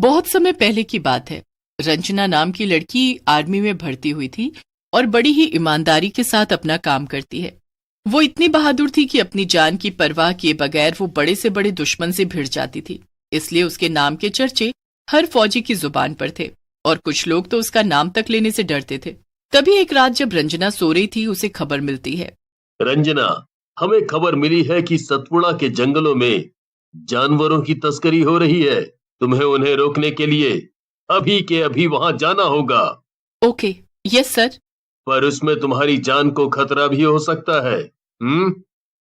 बहुत समय पहले की बात है। रंजना नाम की लड़की आर्मी में भर्ती हुई थी और बड़ी ही ईमानदारी के साथ अपना काम करती है। वो इतनी बहादुर थी कि अपनी जान की परवाह किए बगैर वो बड़े से बड़े दुश्मन से भिड़ जाती थी। इसलिए उसके नाम के चर्चे हर फौजी की जुबान पर थे और कुछ लोग तो उसका नाम तक लेने से डरते थे। तभी एक रात जब रंजना सो रही थी, उसे खबर मिलती है। रंजना, हमें खबर मिली है कि सतपुड़ा के जंगलों में जानवरों की तस्करी हो रही है। तुम्हें उन्हें रोकने के लिए अभी के अभी वहां जाना होगा। Okay, yes sir. पर उसमें तुम्हारी जान को खतरा भी हो सकता है।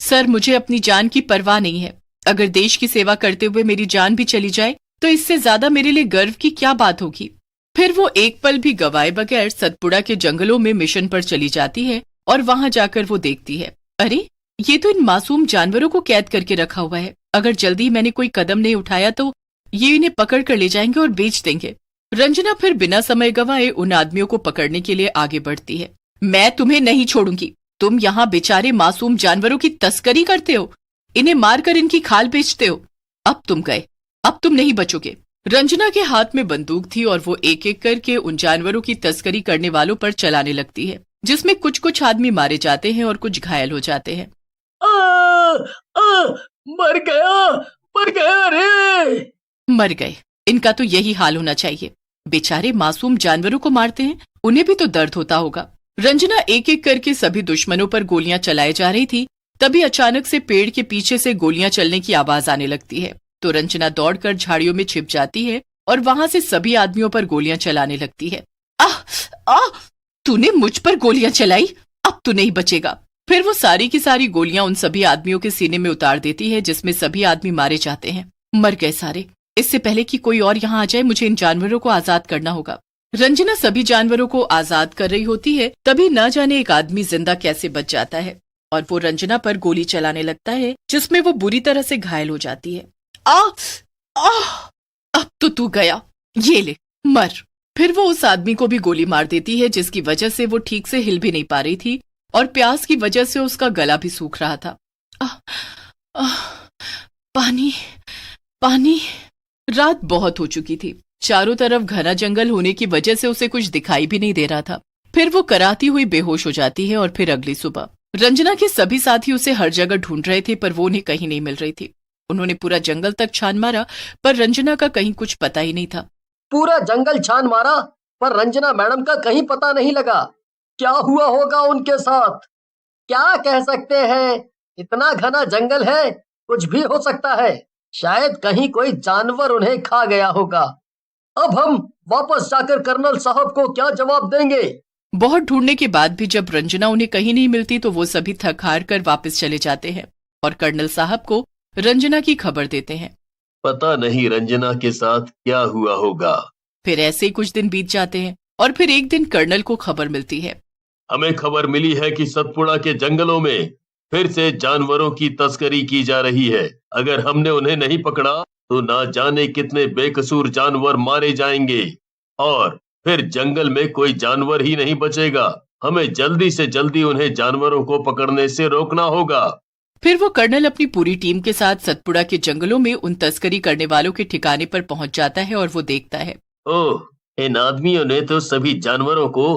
सर, मुझे अपनी जान की परवाह नहीं है। अगर देश की सेवा करते हुए मेरी जान भी चली जाए तो इससे ज्यादा मेरे लिए गर्व की क्या बात होगी। फिर वो एक पल भी गवाए बगैर सतपुड़ा के जंगलों में मिशन पर चली जाती है और वहां जाकर वो देखती है, अरे ये तो इन मासूम जानवरों को कैद करके रखा हुआ है। अगर जल्दी मैंने कोई कदम नहीं उठाया तो ये इन्हें पकड़ कर ले जाएंगे और बेच देंगे। रंजना फिर बिना समय गवाए उन आदमियों को पकड़ने के लिए आगे बढ़ती है। मैं तुम्हें नहीं छोड़ूंगी। तुम यहाँ बेचारे मासूम जानवरों की तस्करी करते हो, इन्हें मारकर इनकी खाल बेचते हो। अब तुम गए, अब तुम नहीं बचोगे। रंजना के हाथ में बंदूक थी और वो एक एक करके उन जानवरों की तस्करी करने वालों पर चलाने लगती है, जिसमें कुछ कुछ आदमी मारे जाते हैं और कुछ घायल हो जाते हैं। मर गया, मर गया रे। मर गए, इनका तो यही हाल होना चाहिए। बेचारे मासूम जानवरों को मारते हैं, उन्हें भी तो दर्द होता होगा। रंजना एक एक करके सभी दुश्मनों पर गोलियां चलाए जा रही थी। तभी अचानक से पेड़ के पीछे से गोलियां चलने की आवाज आने लगती है। तो रंजना दौड़कर झाड़ियों में छिप जाती है और वहां से सभी आदमियों पर गोलियां चलाने लगती है। तूने मुझ पर गोलियां चलाई, अब तू नहीं बचेगा। फिर वो सारी की सारी गोलियां उन सभी आदमियों के सीने में उतार देती है, जिसमें सभी आदमी मारे जाते हैं। मर गए सारे। इससे पहले कि कोई और यहाँ आ जाए, मुझे इन जानवरों को आजाद करना होगा। रंजना सभी जानवरों को आजाद कर रही होती है, तभी न जाने एक आदमी जिंदा कैसे बच जाता है और वो रंजना पर गोली चलाने लगता है, जिसमें वो बुरी तरह से घायल हो जाती है। अब तो तू गया, ये ले, मर। फिर वो उस आदमी को भी गोली मार देती है, जिसकी वजह से वो ठीक से हिल भी नहीं पा रही थी और प्यास की वजह से उसका गला भी सूख रहा था। पानी, पानी। रात बहुत हो चुकी थी। चारों तरफ घना जंगल होने की वजह से उसे कुछ दिखाई भी नहीं दे रहा था। फिर वो कराती हुई बेहोश हो जाती है और फिर अगली सुबह रंजना के सभी साथी उसे हर जगह ढूंढ रहे थे, पर वो उन्हें कहीं नहीं मिल रही थी। उन्होंने पूरा जंगल तक छान मारा, पर रंजना का कहीं कुछ पता ही नहीं था। पूरा जंगल छान मारा, पर रंजना मैडम का कहीं पता नहीं लगा। क्या हुआ होगा उनके साथ? क्या कह सकते हैं, इतना घना जंगल है, कुछ भी हो सकता है। शायद कहीं कोई जानवर उन्हें खा गया होगा। अब हम वापस जाकर कर्नल साहब को क्या जवाब देंगे? बहुत ढूंढने के बाद भी जब रंजना उन्हें कहीं नहीं मिलती तो वो सभी थक हार कर वापस चले जाते हैं और कर्नल साहब को रंजना की खबर देते हैं। पता नहीं रंजना के साथ क्या हुआ होगा। फिर ऐसे ही कुछ दिन बीत जाते हैं और फिर एक दिन कर्नल को खबर मिलती है। हमें खबर मिली है कि सतपुड़ा के जंगलों में फिर से जानवरों की तस्करी की जा रही है। अगर हमने उन्हें नहीं पकड़ा तो ना जाने कितने बेकसूर जानवर मारे जाएंगे और फिर जंगल में कोई जानवर ही नहीं बचेगा। हमें जल्दी से जल्दी उन्हें जानवरों को पकड़ने से रोकना होगा। फिर वो कर्नल अपनी पूरी टीम के साथ सतपुड़ा के जंगलों में उन तस्करी करने वालों के ठिकाने पर पहुंच जाता है और वो देखता है, ओह, इन आदमियों ने तो सभी जानवरों को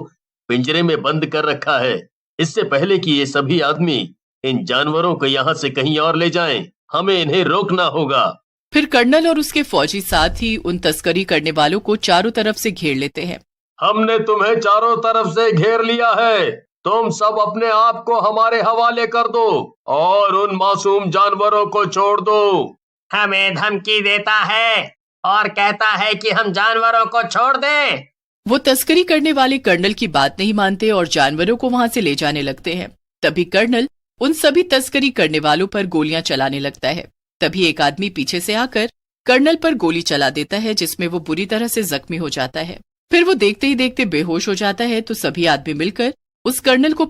पिंजरे में बंद कर रखा है। इससे पहले कि ये सभी आदमी इन जानवरों को यहाँ से कहीं और ले जाएं, हमें इन्हें रोकना होगा। फिर कर्नल और उसके फौजी साथी उन तस्करी करने वालों को चारों तरफ से घेर लेते हैं। हमने तुम्हें चारों तरफ से घेर लिया है, तुम सब अपने आप को हमारे हवाले कर दो और उन मासूम जानवरों को छोड़ दो। हमें धमकी देता है और कहता है कि हम जानवरों को छोड़ दें। वो तस्करी करने वाले कर्नल की बात नहीं मानते और जानवरों को वहां से ले जाने लगते हैं। तभी कर्नल उन सभी तस्करी करने वालों पर गोलियां चलाने लगता है। तभी एक आदमी पीछे से आकर कर्नल पर गोली चला देता है, जिसमें वो बुरी तरह से जख्मी हो जाता है। फिर वो देखते ही देखते बेहोश हो जाता है। तो सभी आदमी मिलकर उस कर्नल को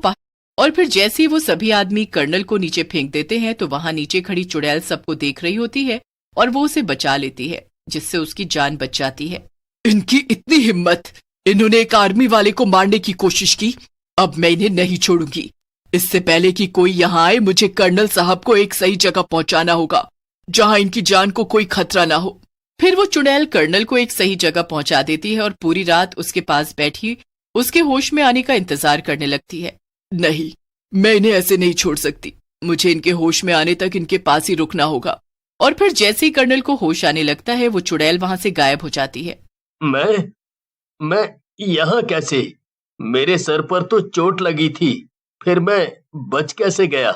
और फिर जैसे ही वो सभी आदमी कर्नल को नीचे फेंक देते हैं तो वहां नीचे खड़ी चुड़ैल सबको देख रही होती है और वो उसे बचा लेती है, जिससे उसकी जान बच जाती है। इनकी इतनी हिम्मत, इन्होंने एक आर्मी वाले को मारने की कोशिश की। अब मैं इन्हें नहीं छोड़ूंगी। इससे पहले कि कोई यहाँ आए, मुझे कर्नल साहब को एक सही जगह पहुंचाना होगा जहां इनकी जान को कोई खतरा ना हो। फिर वो चुड़ैल कर्नल को एक सही जगह पहुंचा देती है और पूरी रात उसके पास बैठी उसके होश में आने का इंतजार करने लगती है। नहीं, मैं इन्हें ऐसे नहीं छोड़ सकती, मुझे इनके होश में आने तक इनके पास ही रुकना होगा। और फिर जैसे ही कर्नल को होश आने लगता है वो चुड़ैल वहां से गायब हो जाती है। मैं यहाँ कैसे? मेरे सर पर तो चोट लगी थी, फिर मैं बच कैसे गया?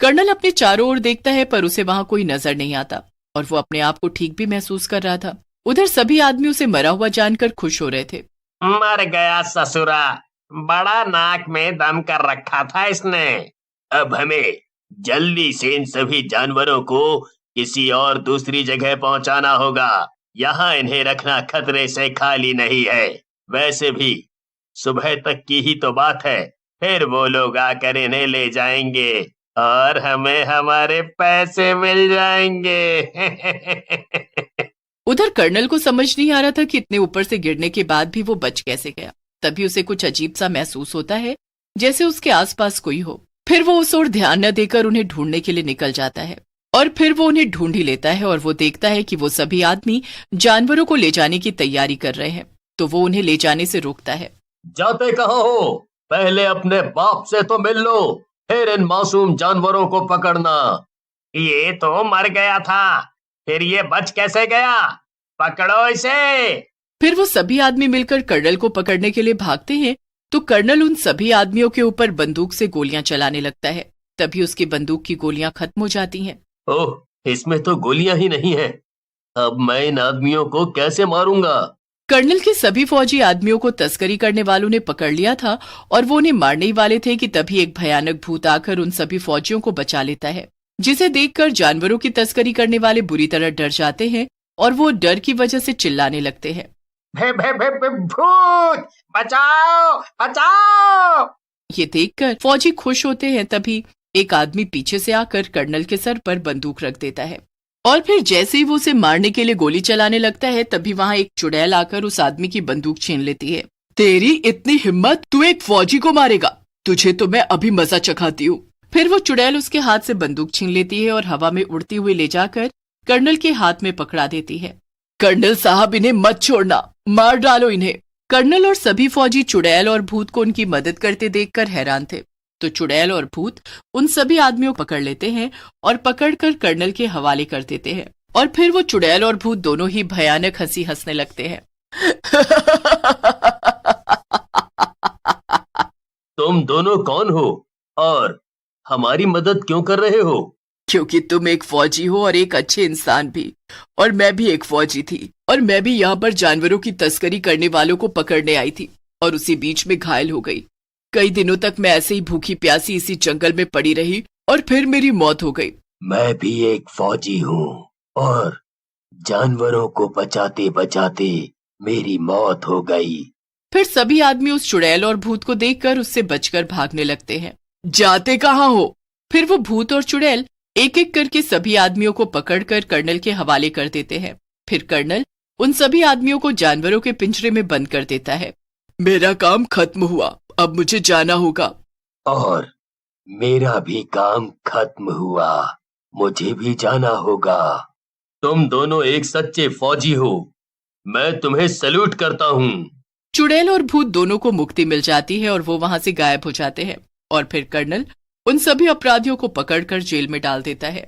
कर्नल अपने चारों ओर देखता है पर उसे वहां कोई नजर नहीं आता और वो अपने आप को ठीक भी महसूस कर रहा था। उधर सभी आदमी उसे मरा हुआ जानकर खुश हो रहे थे। मर गया ससुरा, बड़ा नाक में दम कर रखा था इसने। अब हमें जल्दी से इन सभी जानवरों को किसी और दूसरी जगह पहुंचाना होगा। यहाँ इन्हें रखना खतरे से खाली नहीं है। वैसे भी सुबह तक की ही तो बात है, फिर वो लोग आकर इन्हें ले जाएंगे और हमें हमारे पैसे मिल जाएंगे। उधर कर्नल को समझ नहीं आ रहा था कि इतने ऊपर से गिरने के बाद भी वो बच कैसे गया। तभी उसे कुछ अजीब सा महसूस होता है, जैसे उसके आसपास कोई हो। फिर वो उस ओर ध्यान न देकर उन्हें ढूंढने के लिए निकल जाता है और फिर वो उन्हें ढूंढ ही लेता है और वो देखता है कि वो सभी आदमी जानवरों को ले जाने की तैयारी कर रहे हैं, तो वो उन्हें ले जाने से रोकता है। जाते कहाँ हो? पहले अपने बाप से तो मिल लो, फिर इन मासूम जानवरों को पकड़ना। ये तो मर गया था, फिर ये बच कैसे गया? पकड़ो इसे। फिर वो सभी आदमी मिलकर कर्नल को पकड़ने के लिए भागते हैं, तो कर्नल उन सभी आदमियों के ऊपर बंदूक से गोलियां चलाने लगता है। तभी उसकी बंदूक की गोलियां खत्म हो जाती हैं। ओह, इसमें तो गोलियां ही नहीं है। अब मैं इन आदमियों को कैसे मारूंगा? कर्नल के सभी फौजी आदमियों को तस्करी करने वालों ने पकड़ लिया था और वो उन्हें मारने ही वाले थे कि तभी एक भयानक भूत आकर उन सभी फौजियों को बचा लेता है, जिसे देखकर जानवरों की तस्करी करने वाले बुरी तरह डर जाते हैं और वो डर की वजह से चिल्लाने लगते हैं। भूत, बचाओ बचाओ। ये देखकर फौजी खुश होते हैं। तभी एक आदमी पीछे से आकर कर्नल के सर पर बंदूक रख देता है और फिर जैसे ही वो उसे मारने के लिए गोली चलाने लगता है, तभी वहां एक चुड़ैल आकर उस आदमी की बंदूक छीन लेती है। तेरी इतनी हिम्मत, तू एक फौजी को मारेगा? तुझे तो मैं अभी मजा चखाती हूँ। फिर वो चुड़ैल उसके हाथ से बंदूक छीन लेती है और हवा में उड़ती हुई ले जाकर कर्नल के हाथ में पकड़ा देती है। कर्नल साहब, इन्हें मत छोड़ना, मार डालो इन्हें। कर्नल और सभी फौजी चुड़ैल और भूत को उनकी मदद करते देखकर हैरान थे, तो चुड़ैल और भूत उन सभी आदमियों को पकड़ लेते हैं और पकड़कर कर्नल के हवाले कर देते हैं और फिर वो चुड़ैल और भूत दोनों ही भयानक हंसी हंसने लगते हैं। तुम दोनों कौन हो और हमारी मदद क्यों कर रहे हो? क्योंकि तुम एक फौजी हो और एक अच्छे इंसान भी, और मैं भी एक फौजी थी और मैं भी यहाँ पर जानवरों की तस्करी करने वालों को पकड़ने आई थी और उसी बीच में घायल हो गई। कई दिनों तक मैं ऐसे ही भूखी प्यासी इसी जंगल में पड़ी रही और फिर मेरी मौत हो गई। मैं भी एक फौजी हूँ और जानवरों को बचाते बचाते मेरी मौत हो गई। फिर सभी आदमी उस चुड़ैल और भूत को देखकर उससे बचकर भागने लगते हैं। जाते कहाँ हो? फिर वो भूत और चुड़ैल एक एक करके सभी आदमियों को पकड़कर कर्नल के हवाले कर देते हैं। फिर कर्नल उन सभी आदमियों को जानवरों के पिंजरे में बंद कर देता है। मेरा काम खत्म हुआ, अब मुझे जाना होगा। और मेरा भी काम खत्म हुआ, मुझे भी जाना होगा। तुम दोनों एक सच्चे फौजी हो, मैं तुम्हें सैल्यूट करता हूँ। चुड़ैल और भूत दोनों को मुक्ति मिल जाती है और वो वहां से गायब हो जाते हैं और फिर कर्नल उन सभी अपराधियों को पकड़कर जेल में डाल देता है।